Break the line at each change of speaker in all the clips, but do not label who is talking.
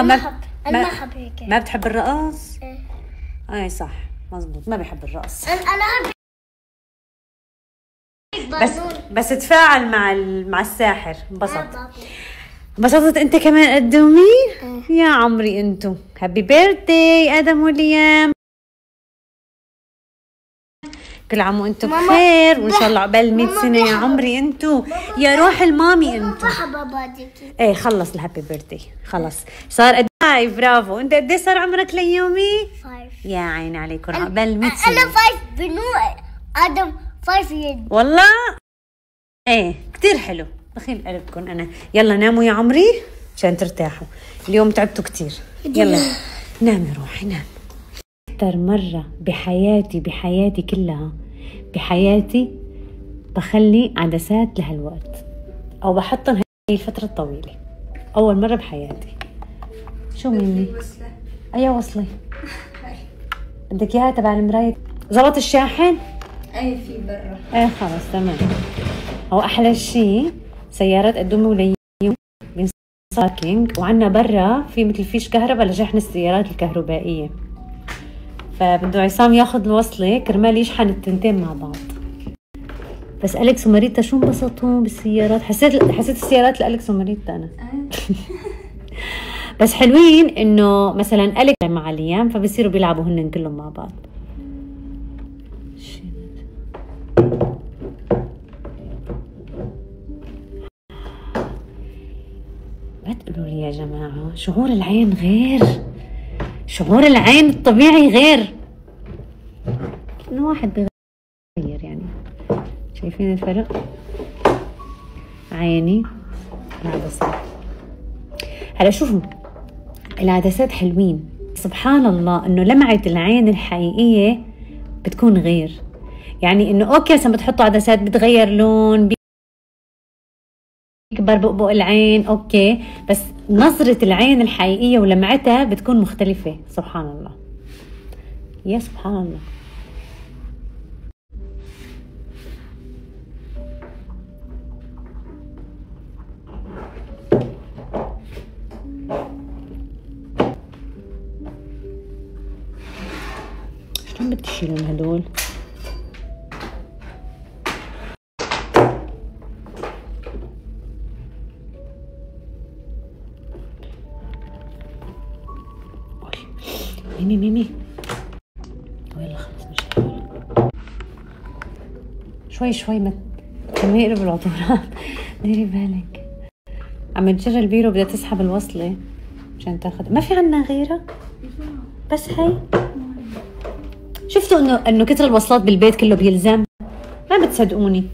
ما بحب هيك. ما بتحب الرقص؟ ايه صح مزبوط، ما بحب الرقص.
انا
بس تفاعل مع الساحر. انبسطت انت كمان قد امي؟ يا عمري انتو هابي بيرثدي ادم وليام، كل عام وانتو بخير وان شاء الله عقبال 100 سنه يا عمري انتو يا روح المامي انتو. ايه خلص الهابي بيرثدي خلص صار قد ايه. برافو. انت قد ايه صار عمرك ليومي؟
5.
يا عيني عليكم عقبال 100 سنه.
انا 5 بنو ادم 5 يد
والله ايه كتير حلو. بخيل قلبكم انا. يلا ناموا يا عمري عشان ترتاحوا، اليوم تعبتوا كتير. يلا نامي روحي نام. اكثر مرة بحياتي كلها بحياتي بخلي عدسات لهالوقت او بحطهم هاي الفترة الطويلة. اول مرة بحياتي. شو مني؟ اي وصلة؟ بدك اياها تبع المراية؟ زبط الشاحن؟
اي في برا.
ايه خلص تمام. هو احلى شيء سيارات قدومي وليوم باركينج، وعنا برا في مثل فيش كهرباء لشحن السيارات الكهربائيه، فبده عصام ياخذ الوصله كرمال يشحن التنتين مع بعض. بس أليكس وماريتا شو انبسطوا بالسيارات. حسيت السيارات لأليكس وماريتا انا. بس حلوين انه مثلا أليكس مع ليام فبصيروا بيلعبوا هن كلهم مع بعض. ما تقولوا لي يا جماعة شعور العين غير، شعور العين الطبيعي غير، إنه واحد بيغير يعني. شايفين الفرق؟ عيني العدسات. هلا شوفوا العدسات حلوين سبحان الله، إنه لمعة العين الحقيقية بتكون غير. يعني إنه أوكي لما بتحطوا عدسات بتغير لون، يكبر بقبق العين اوكي، بس نظرة العين الحقيقية ولمعتها بتكون مختلفة. سبحان الله يا سبحان الله. شلون بدي اشيلهم هدول؟ ميمي يلا خلص مش شوي ما يقلب العطورات. ديري بالك عم تجر البيرو بدها تسحب الوصلة عشان تاخذ. ما في عنا غيرها بس هي. شفتوا انه كتر الوصلات بالبيت كله بيلزم. ما بتصدقوني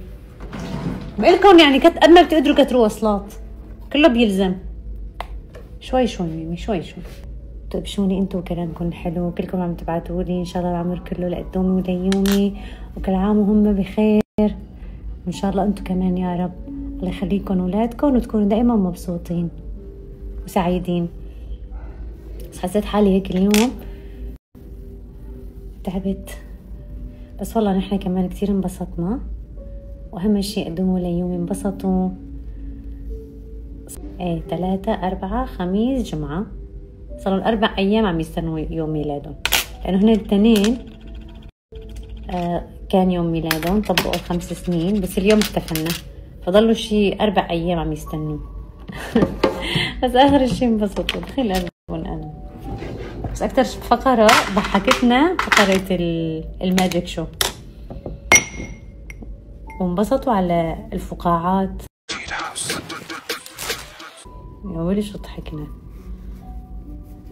بقولكم يعني قد ما بتقدروا كتروا وصلات كله بيلزم. شوي ميمي شوي. تقبشوني انتوا وكلامكم حلو، كلكم عم تبعتوا لي ان شاء الله العمر كله لقدومي وليومي، وكل عام وهم بخير وان شاء الله انتوا كمان يا رب. الله يخليكم اولادكم وتكونوا دائما مبسوطين وسعيدين. بس حسيت حالي هيك اليوم تعبت، بس والله نحن كمان كتير انبسطنا، واهم شيء قدوموا ليومي انبسطوا. 3 4 5 جمعة صاروا 4 أيام عم يستنوا يوم ميلادهم، لأنه هن الاثنين كان يوم ميلادهم طبقوا 5 سنين، بس اليوم احتفلنا فضلوا شي 4 أيام عم يستنوا. بس آخر شي انبسطوا دخل قلبهم أنا. بس أكتر فقرة ضحكتنا فقرة الماجيك شو، وانبسطوا على الفقاعات. يا ولي شو ضحكنا،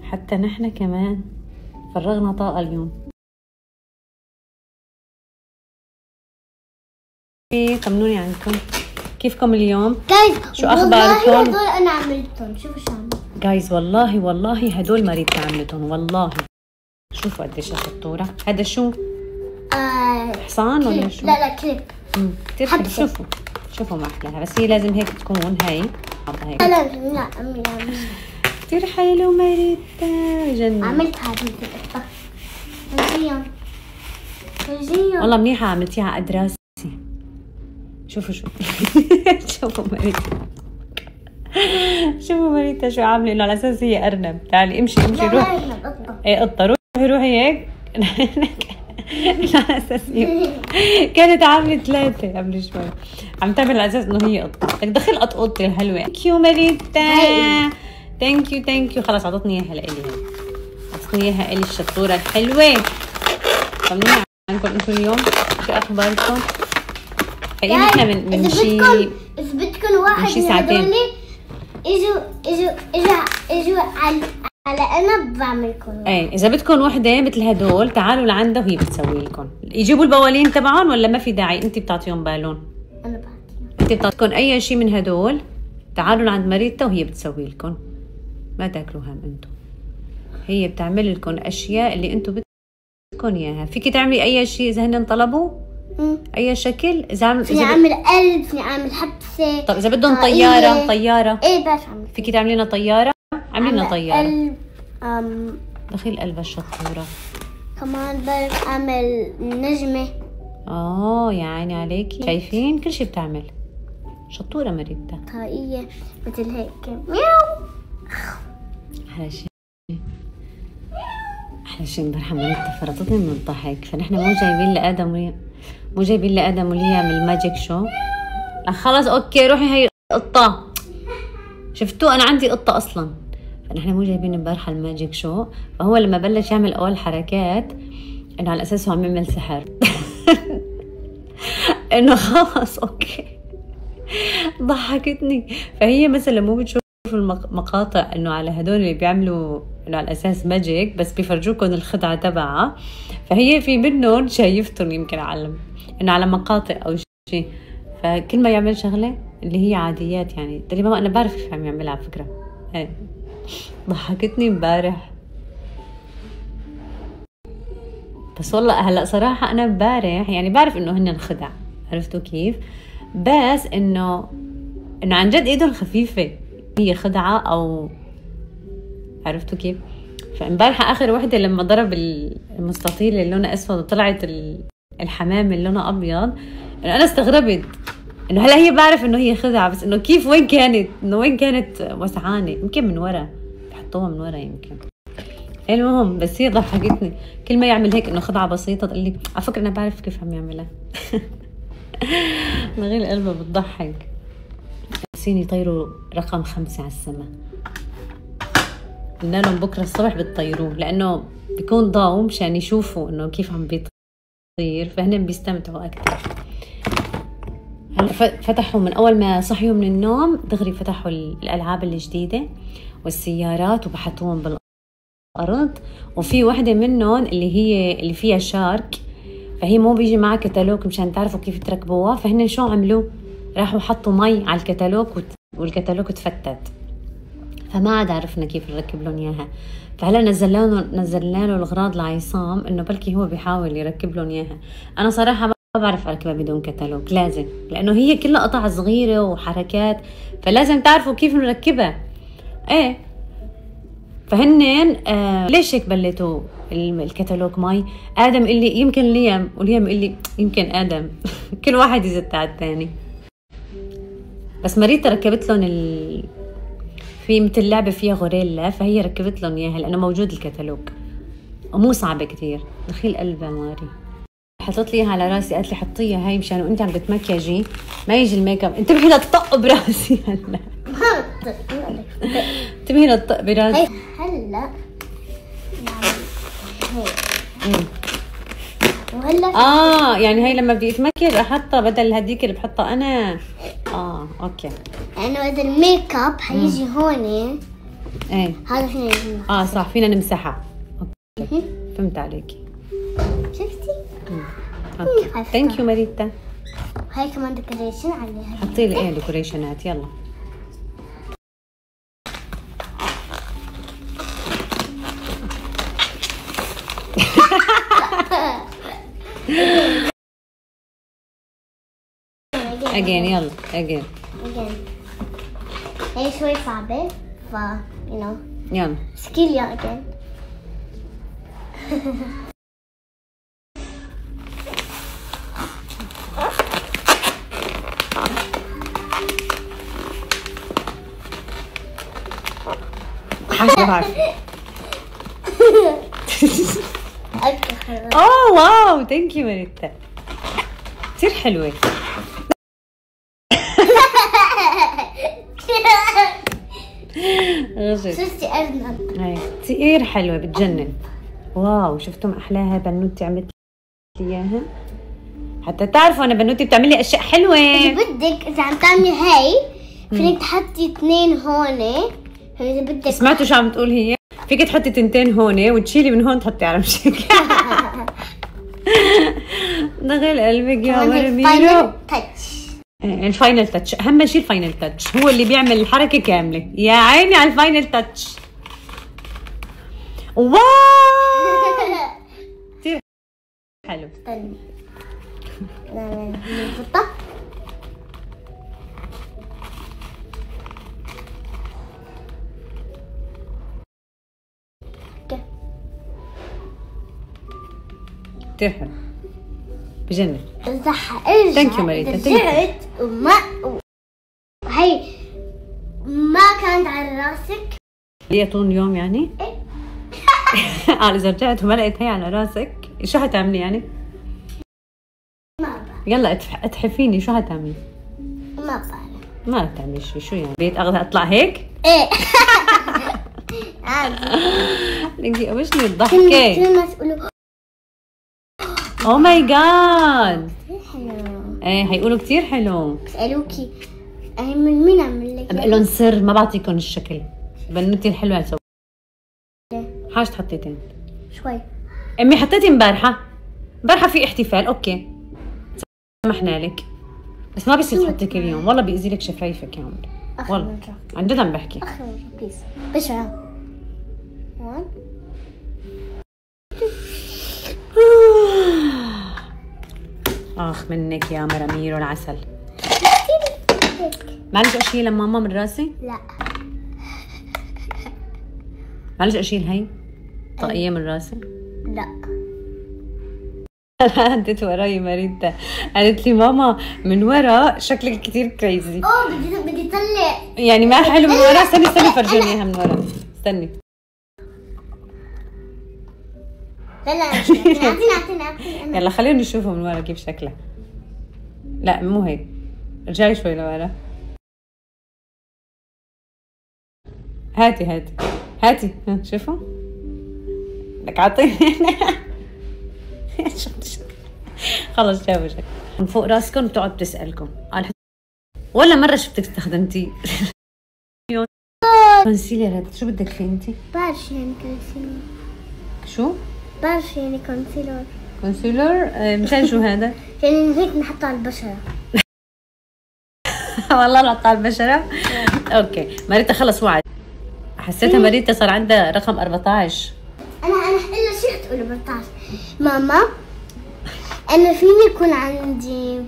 حتى نحن كمان فرغنا طاقة اليوم. طمنوني عنكم، كيفكم اليوم؟ شو أخباركم؟
والله هدول أنا عملتهم. شوفوا شو عملت
جايز. والله هدول ماريتا عملتهم والله. شوفوا قديش شطورة. هذا شو؟ حصان ولا شو؟
لا كليب.
كتير حلو. شوفوا ما أحلاها، بس هي لازم هيك تكون هي حطها هيك.
لا
كتير حلو ماريتا جنن.
عملت هذه
والله منيحة عملتيها على قد راسي. شوفوا شوفوا ماريتا شوفوا مريتا شو عامله، انه على اساس هي ارنب. تعالي امشي امشي روح.
قطة.
ايه قطه، روحي هيك. على اساس كانت عامله 3 قبل شوي، عم تعمل على اساس انه هي قطه. بدك دخل قطوطتي الحلوه. ثانك يو مريتا، ثانك يو. خلص عطتني اياها لإلي، عطتني اياها إلي الشطوره الحلوه. طمنوني عنكم انتم اليوم، شو اخباركم؟ احنا من شي،
اذا بدكم واحد من هدول اجوا على انا بعملكم.
ايه اذا بدكم وحده مثل هدول تعالوا لعندها وهي بتسوي لكم. يجيبوا البوالين تبعهم ولا ما في داعي؟ انت بتعطيهم بالون؟
انا بعطيهم.
انت بتعطيكم اي شيء من هدول، تعالوا لعند مريتا وهي بتسوي لكم. ما تاكلوا هم انتم، هي بتعمل لكم اشياء اللي انتم بدكم اياها. فيكي تعملي اي شيء اذا هن طلبوا اي شكل. اذا
فيني اعمل قلب، فيني اعمل حبسه.
طب اذا بدهم طياره
ايه بعرف اعمل.
فيكي تعملي لنا طياره؟ عملي لنا طياره.
قلب.
دخيل قلب الشطوره.
كمان بعرف اعمل نجمه.
يا عيني عليكي، شايفين كل شيء بتعمل. شطوره مريتا.
طاقية مثل هيك. مياو.
احلى شيء امبارح مريتا فرطتني من الضحك. فنحن مو جايبين لادم وليا من الماجيك شو. خلص اوكي روحي، هي قطه. شفتوا انا عندي قطه اصلا. فنحن مو جايبين امبارح الماجيك شو. فهو لما بلش يعمل اول حركات انه على اساسه عم يعمل سحر. انه خلص اوكي ضحكتني. فهي مثلا مو بتشوف المقاطع انه على هدول اللي بيعملوا انه على اساس ماجيك، بس بيفرجوكم الخدعه تبعها. فهي في منهم شايفتهم يمكن علم انه على مقاطع او شيء. فكل ما يعمل شغله اللي هي عاديات يعني قلت لي ماما انا بعرف كيف عم يعملها على فكره. ضحكتني امبارح. بس والله هلا صراحه انا امبارح يعني بعرف انه هن خدع، عرفتوا كيف؟ بس انه عن جد ايدهم خفيفه، هي خدعه او عرفتوا كيف؟ فامبارح اخر وحده لما ضرب المستطيل اللي لونه اسود وطلعت الحمام اللي لونه ابيض، انه انا استغربت انه هلا هي بعرف انه هي خدعه، بس انه كيف وين كانت وسعانه. يمكن من ورا بحطوها من ورا يمكن. المهم بس هي ضحكتني. كل ما يعمل هيك انه خدعه بسيطه تقول لي على فكره انا بعرف كيف عم يعملها. نغير قلبها بتضحك. ناسين يطيروا رقم 5 على السماء. قلنا لهم بكره الصبح بتطيروه لانه بيكون ضوء مشان يشوفوا انه كيف عم بيطير، فهن بيستمتعوا اكثر. هلا فتحوا من اول ما صحيوا من النوم دغري فتحوا الالعاب الجديده والسيارات وبحطوهم بالارض. وفي وحده منهم اللي فيها شارك، فهي مو بيجي معها كتالوج مشان تعرفوا كيف تركبوها. فهن شو عملوا؟ راحوا حطوا مي على الكتالوج والكتالوج تفتت، فما عاد عرفنا كيف نركب لهم اياها. فهلا نزلنا له الغراض لعصام انه بلكي هو بيحاول يركب لهم اياها. انا صراحه ما بعرف اركبها بدون كتالوج، لازم، لانه هي كلها قطع صغيره وحركات، فلازم تعرفوا كيف نركبها. ايه فهنن ليش هيك بليتوا الكتالوج مي؟ ادم اللي يمكن ليام، وليام اللي يمكن ادم. كل واحد يزت على الثاني. بس مريتا ركبت لهم في مثل لعبه فيها غوريلا، فهي ركبت لهم اياها لانه موجود الكتالوج ومو صعبه كتير. دخيل قلبها ماري حطت لي اياها على راسي، قالت لي حطيها هاي مشان وانت عم بتمكيجي ما يجي الميك اب. انتبهي لا تطق براسي. هلا انتبهي لا تطق براسي.
هلا
يعني هاي لما بدي اتمكيج احطها بدل هديك اللي بحطها انا. اوكي.
لانه اذا الميك اب حيجي هون.
ايه
هذا فينا يجي.
صح فينا نمسحها. اوكي فهمت عليكي.
شفتي؟
اوكي ثانك يو مريتا.
هاي كمان ديكوريشن عليها.
حطي لي ديكوريشنات يلا. again يلا again.
هي شوي صعبة
يلا
سكيل يا again.
بعرف.
اوكي خلاص.
اوه واو ثانك يو ماريتا، كثير حلوة. غشت.
صرتي ارنب.
هاي كثير حلوة بتجنن. واو شفتم احلاها بنوتي عملت لي اياها، حتى تعرفوا انا بنوتي بتعمل لي اشياء حلوة.
اذا بدك اذا عم تعملي هي فيك تحطي 2 هون، اذا بدك.
سمعتوا شو عم تقول هي؟ فيك تحطي 2 هون وتشيلي من هون تحطي على وشك. دخل قلبك يا مرميرو.
تاتش.
الفاينل تاتش اهم شيء، الفاينل تاتش هو اللي بيعمل الحركه كامله. يا عيني على الفاينل تاتش. واو كثير حلو.
استني نحطها.
كثير حلو بجنن.
صح ارجع.
ثانك يو ماريتا.
رجعت وما هي ما كانت على راسك.
هي طول اليوم يعني؟ اذا رجعت وما لقيت هي على راسك شو حتعملي يعني؟
ما بعرف.
يلا اتحفيني شو حتعملي؟
ما بعرف.
ما بتعملي شو يعني؟ بيت اخذ اطلع هيك؟
ايه. عادي.
ليكي قمشني الضحكه.
كل ما تقولوا
او ماي جاد.
حلو.
ايه هيقولوا كثير حلو.
بسألوكي هي من مين عمل لك؟
بقول لهم سر ما بعطيكم الشكل. بنوتي الحلوه تسوي. حاج حطيتين
شوي.
امي حطيتي امبارحه في احتفال اوكي سمحنا لك، بس ما بيصير تحطي كل يوم، والله بيأذي لك شفايفك يا عمري. والله عن جد عم بحكي.
اخر مرة بليز. بشرة. هون.
اخ منك يا مرامير والعسل. معلش اشيل ماما من راسي؟
لا.
معلش اشيل هي طاقية من راسي؟
لا.
عدت وراي ماريتا قالت لي ماما من ورا شكلك كثير كريزي.
بدي طلع.
يعني ما حلو من ورا. استني فرجيني اياها من ورا. استني.
لا اعطيني.
يلا خلينا نشوفه من ورا كيف شكله. لا مو هيك، رجعي شوي لورا. هاتي شوفوا لك اعطيني. خلص جابوا شكل من فوق راسكم بتقعد تسألكم ولا مرة شفتك استخدمتيه؟ كونسيلر. شو بدك فيه انت؟
بعرف يعني كونسيلر.
شو؟
بعرف يعني كونسيلر.
كونسيلر مشان شو هذا؟
يعني هيك نحطه على البشرة.
والله نحطه على البشرة؟ اوكي ماريتا خلص وعد. حسيتها ماريتا صار عندها رقم 14.
انا الا شو تقولوا 14 ماما؟ انا فيني يكون عندي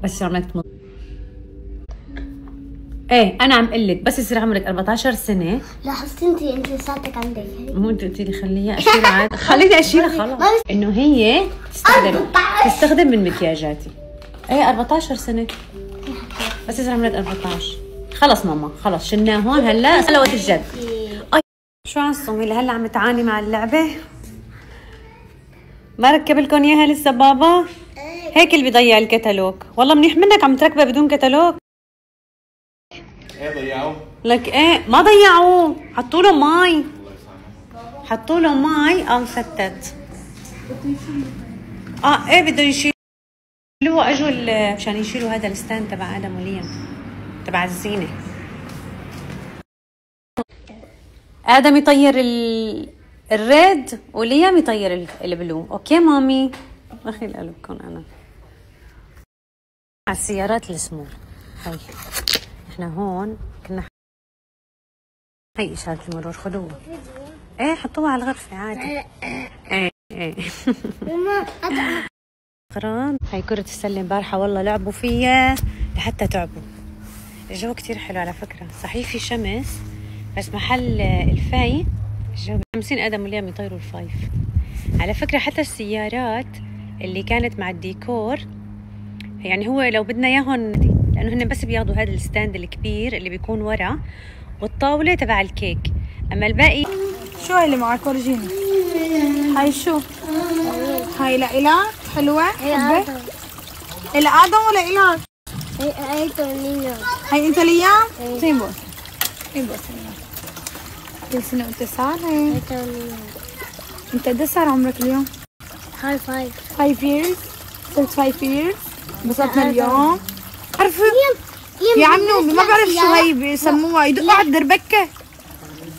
بس عمرك ايه انا عم قلك بس يصير عمرك 14 سنه.
لاحظتي انت لساتك عندك هيك.
مو انت قلتي لي خليها اشيلها عادي. خليني اشيلها خلص. انه هي تستخدم من مكياجاتي. ايه 14 سنه بس يصير عمرك 14. خلص ماما خلص شلناه هون. هلا سلوت الجد. شو عالصومي هلا عم تعاني مع اللعبه؟ ما ركب لكم اياها لسه بابا؟ هيك اللي بيضيع الكتالوج. والله منيح منك عم تركبها بدون كتالوج.
ايه ضيعوه؟
لك ايه ما ضيعوه، حطوا له مي. حطوا له مي قام فتت. ايه بدهم يشيلوه. اجوا مشان يشيلوا هذا الستاند تبع ادم وليم تبع الزينه. ادم يطير الريد وليم يطير البلو. اوكي مامي اخي قلبكم. انا على السيارات السمول. هي احنا هون كنا. هي اشارة المرور خذوها. ايه حطوها على الغرفة عادي. ايه غرام. هي كرة السلة امبارحة والله لعبوا فيها لحتى تعبوا. الجو كتير حلو على فكرة. صحيح في شمس بس محل الفاي الجو 50 ادم وليم يطيروا الفايف. على فكرة حتى السيارات اللي كانت مع الديكور يعني هو لو بدنا اياهم لانه هن بس بياخذوا هذا الستاند الكبير اللي بيكون ورا والطاولة تبع الكيك. أما الباقي
شو هاي اللي معك؟ ورجيني. هاي شو؟ هاي لإلك حلوة؟ حبة؟ إلى آدم ولا إلك؟
هاي تونينو.
هاي أنت ليام؟ زين بوس. زين بوس. كل سنة وأنت صار هاي؟
هاي تونينو.
أنت قد صار عمرك اليوم؟
هاي 5.
5 years. صرت 5 years. انبسطنا اليوم. عرفوا؟ يا عم نومي ما بعرف شو هي بيسموها، يدقوا على الدربكة.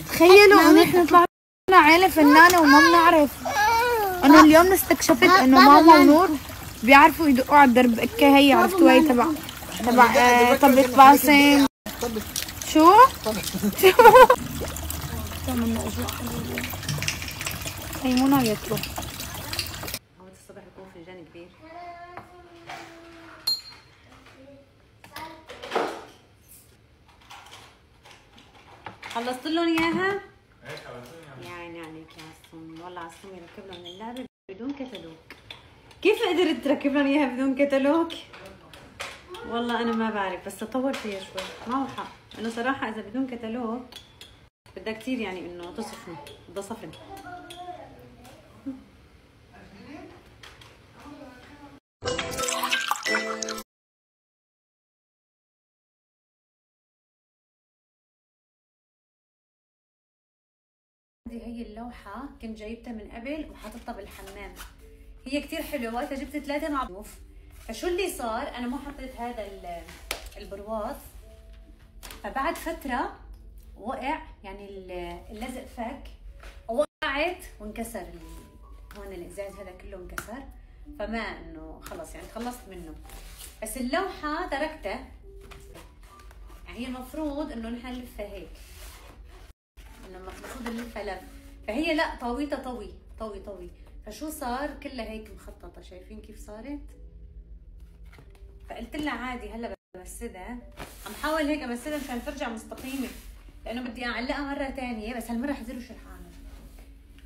تخيلوا انه نحن طلعنا عيلة فنانة وما بنعرف. انا اليوم استكشفت انه ماما ونور بيعرفوا يدقوا على الدربكة. هي عرفتوا هي تبع طبة باسم. شو؟ هي مو ناوية تروح.
الصبح بكون فنجان كبير. خلصت لهم اياها؟ يا عيني عليك يا عصوم، والله عصوم يركب لهم اللعبه بدون كتالوج. كيف قدرت تركب لهم اياها بدون كتالوج؟ والله انا ما بعرف، بس تطور فيها شوي، معه حق، انه صراحه اذا بدون كتالوج بدها كثير يعني انه تصفني، بدها صفن. هي اللوحة كنت جايبتها من قبل وحاططها بالحمام، هي كتير حلوة. وقتها جبت 3 مع ضيوف، فشو اللي صار؟ أنا مو حطيت هذا البرواز، فبعد فترة وقع، يعني اللزق فك، وقعت وانكسر هون الإزاز هذا كله انكسر، فما إنه خلص يعني تخلصت منه. بس اللوحة تركتها، يعني هي المفروض إنه نحن نلفها هيك، انه المفروض نلفها لف، فهي لا طويتها طوي. فشو صار؟ كلها هيك مخططه، شايفين كيف صارت؟ فقلت لها عادي هلا بمسدها، عم حاول هيك امسدها مشان ترجع مستقيمه، لانه بدي اعلقها مره ثانيه، بس هالمره حزروا شو رح اعمل.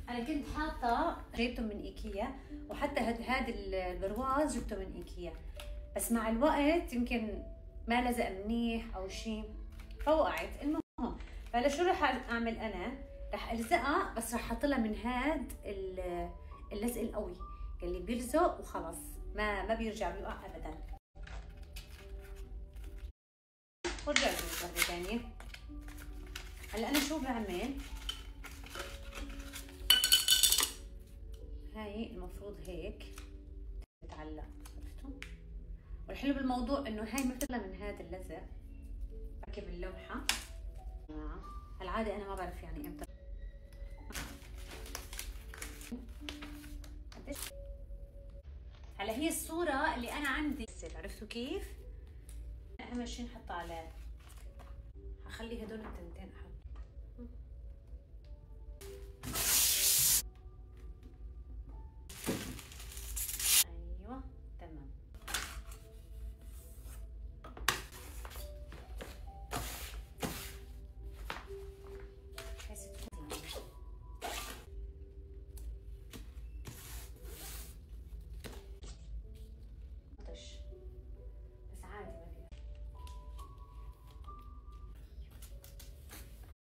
انا كنت حاطه جبته من ايكيا، وحتى هذا البرواز جبته من ايكيا، بس مع الوقت يمكن ما لزق منيح او شيء فوقعت. المهم فهلا شو رح اعمل؟ انا رح الزقها، بس رح احط لها من هاد اللزق القوي اللي بيلزق وخلص ما بيرجع بيوقع ابدا. ورجع لكم وحده ثانيه. هلا انا شو بعمل؟ هاي المفروض هيك بتعلق، عرفتوا؟ والحلو بالموضوع انه هاي مثلها من هذا اللزق بركب اللوحه. العادة أنا ما بعرف يعني إمتى. هلا هي الصورة اللي أنا عندي، عرفتوا كيف؟ أهم شيء نحطها على، هخلي هدول التنتين أحط. أيوه تمام.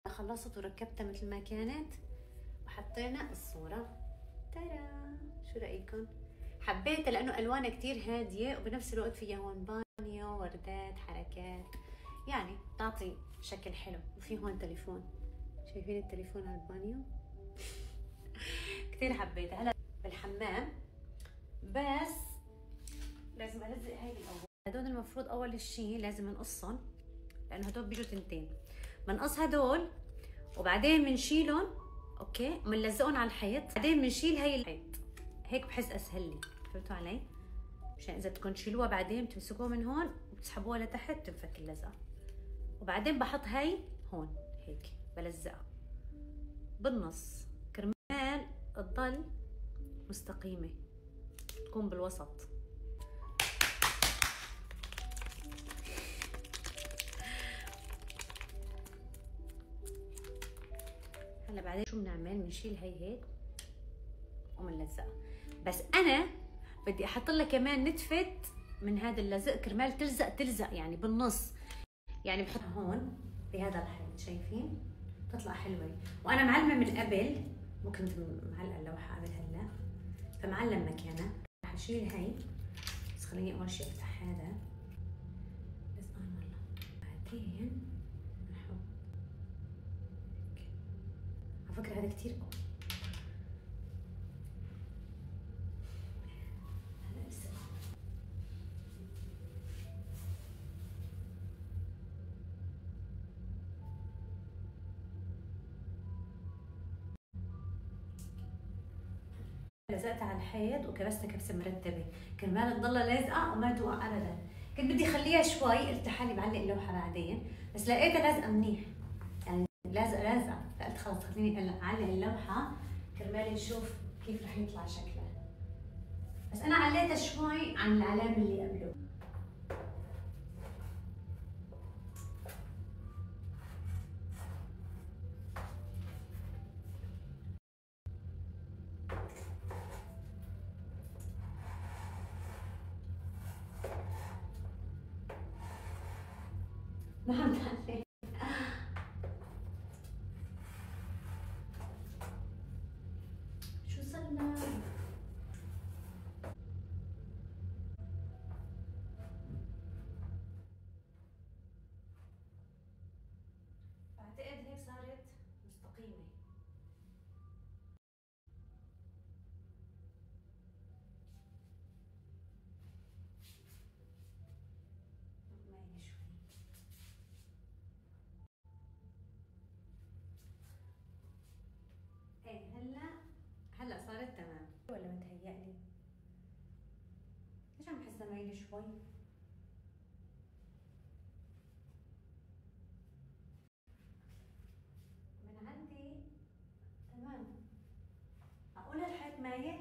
خلصت وركبتها مثل ما كانت وحطينا الصورة. ترى شو رأيكم؟ حبيتها لأنه ألوانها كتير هادية، وبنفس الوقت فيها هون بانيو، وردات، حركات، يعني تعطي شكل حلو. وفي هون تليفون، شايفين التليفون على البانيو؟ كتير حبيتها. هلا بالحمام بس لازم ألزق هاي بالأول. هدول المفروض أول شيء لازم نقصهم، لأنه هدول بيجوا تنتين. بنقص هدول وبعدين بنشيلهم، اوكي، وبنلزقهم على الحيط، بعدين بنشيل هي الحيط هيك بحس اسهل لي، فهمتوا علي؟ مشان اذا بدكم تشيلوها بعدين بتمسكوها من هون وبتسحبوها لتحت بتنفك اللزقه، وبعدين بحط هي هون هيك بلزقها بالنص كرمال تضل مستقيمه، تكون بالوسط. هلا بعدين شو بنعمل؟ بنشيل هي هيك وبنلزقها، بس انا بدي احط لها كمان نتفه من هذا اللزق كرمال تلزق يعني بالنص، يعني بحط هون بهذا الحيط شايفين؟ تطلع حلوة. وأنا معلمة من قبل، وكنت معلقة اللوحة قبل هلا، فمعلم مكانها. رح أشيل هاي، بس خليني أول شي أفتح هذا. بس والله بعدين نحط هيك. على فكرة هذا كتير قوي. هذا لسه لزقتها على الحيط وكبستها كبسه مرتبه كرمال تضلها لازقه وما توقع ابدا. كنت بدي اخليها شوي، قلت لحالي بعلق اللوحه بعدين، بس لقيتها لازقه منيح، يعني لازقه، فقلت خلص خليني اعلق اللوحه كرمال نشوف كيف رح يطلع شكلها. بس انا عليتها شوي عن العلامه اللي قبله. ما عم تعلق. شو صرنا؟ بعتقد هيك صارت مستقيمة. مايلة شوي. ايه هلا صارت تمام ولا متهيألي؟ ليش عم بحسها مايلة شوي؟ من عندي تمام. أقول الحيط مايل؟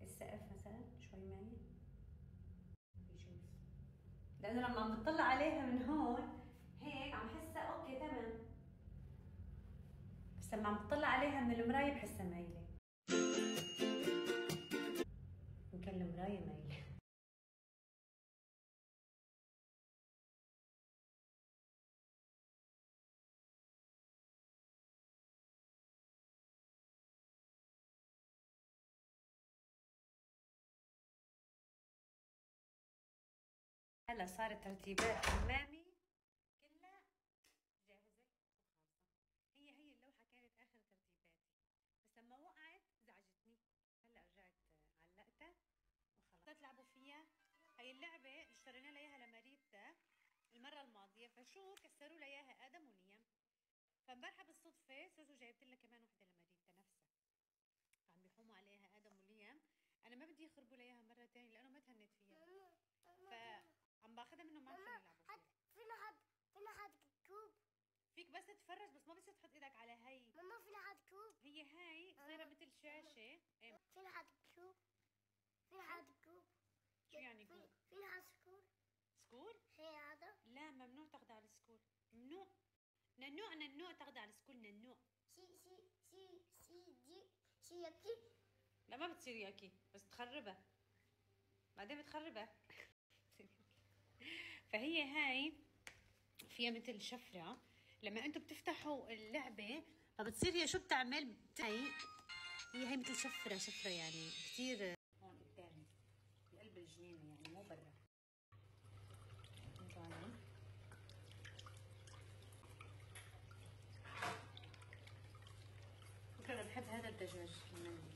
السقف مثلا شوي مايل؟ بيجوز، لأنه لما عم بتطلع عليها من هون هيك عم حسها أوكي تمام، بس لما عم بتطلع عليها من المراية بحسها مايلة. يمكن المراية مايلة. هلا صارت ترتيبات أمامي كلها جاهزة وخالصة. هي اللوحة كانت آخر ترتيباتي، بس لما وقعت زعجتني. هلا رجعت علقتها وخلص. تلعبوا فيها. هي اللعبة اشترينا لها اياها لماريتا المرة الماضية، فشو كسروا لها اياها آدم ونيم. فامبارحة بالصدفة سوسو جايبت لها كمان وحدة لماريتا نفسها، فعم بيحوموا عليها آدم وليام. أنا ما بدي يخربوا لها اياها مرة تانية لأنه ما تهنت فيها، فعم باخذها منهم ما فينا يلعبوا فيها.
فينا حد كوب.
فيك بس تتفرج، بس ما بصير تحط ايدك على هي.
ماما فينا حد كوب.
هي هاي صايرة مثل شاشة. ايه
فينا حد كوب. فينا حد كوب.
شو يعني كوب؟
فينا حد سكول.
سكول؟
هي هذا.
لا ممنوع تاخذها على السكول، ممنوع. ننوع تاخذها على السكول، ننوع. شي ياكي. لا ما بتصير ياكي، بس تخربها بعدين بتخربها. فهي هاي فيها مثل شفرة، لما انتم بتفتحوا اللعبة فبتصير هي شو بتعمل؟ هي مثل شفرة يعني كثير هون قدامي بقلب الجنينة، يعني مو برا. فكرة بحب هذا الدجاج المندي.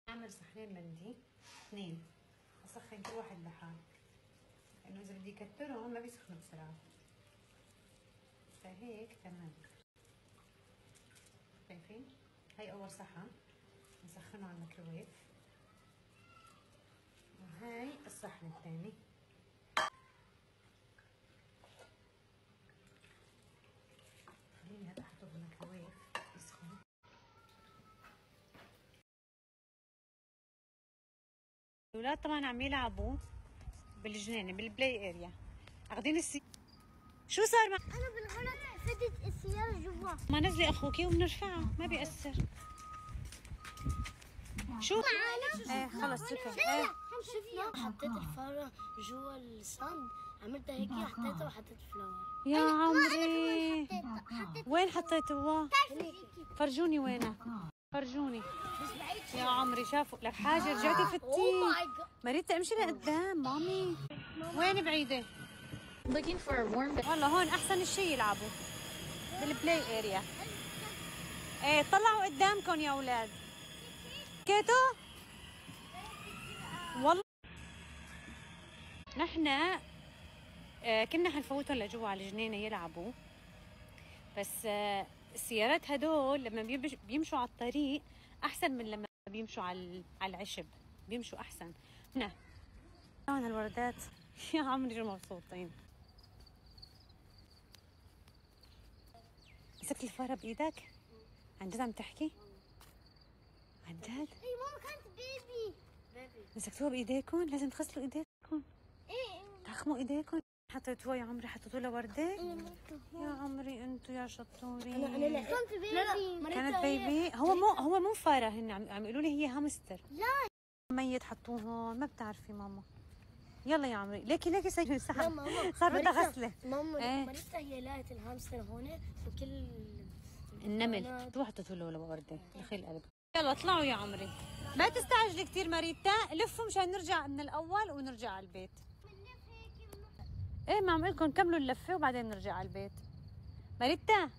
اعمل صحنين مندي 2، اسخن كل واحد لحال، لانه اذا بدي كترهم ما بيسخنوا بسرعة. فهيك تمام. شايفين؟ هاي اول صحن نسخنه على الميكروويف، وهاي الصحن الثاني. خليني هذا احطه بالميكروويف يسخن. الولاد طبعا عم يلعبوا بالجنينة بالبلاي اريا، اخذين شو صار
انا بالغلط فتت السيارة جوا.
ما نزلي اخوكي وبنرفعها ما بيأثر. شو
معانا؟
ايه خلص شكرا.
شفنا حطيت الفارة جوا الصند عملت هيك حطيته وحطيت فلاور.
يا عمري
حطيت
وين حطيتوه؟ فرجوني وينه، فرجوني يا عمري. شافوا لك حاجه رجعتي فتي. مريتا امشي لقدام مامي. وين بعيده؟
Looking for a warm bed.
والله هون احسن شيء يلعبوا بالبلاي اريا. ايه طلعوا قدامكم يا اولاد. كيتو والله نحن كنا حنفوتهم لجوا على الجنينه يلعبوا، بس السيارات هدول لما بيمشوا على الطريق احسن من لما بيمشوا على العشب، بيمشوا احسن. هنا هون الوردات يا عمري شو مبسوطين. مسكت الفاره بايدك؟ عن جد عم تحكي؟ عن جد؟
هي ماما كانت بيبي.
مسكتوها بايديكم؟ لازم تغسلوا ايديكم.
ايه
تحخموا ايديكم. حطيتوها يا عمري، حطيتوا لها ورده؟ يا عمري انتوا يا شطورين.
انا كنت بيبي.
كانت بيبي. هو مو فاره، هن عم يقولوا لي هي هامستر.
لا
ميت حطوه هون، ما بتعرفي ماما. يلا يا عمري ليكي سيدي سحب.
ماما
صار بدها غسله.
ماما
إيه؟
مريتا هي لقت الهامستر هون وكل
النمل تروح حطيتوا له ورده دخيل القلب. يلا اطلعوا يا عمري، ما تستعجلي كثير مريتا، لفوا مشان نرجع من الاول ونرجع على البيت. ايه ما عم لكم كملوا اللفه وبعدين نرجع على البيت. مريتا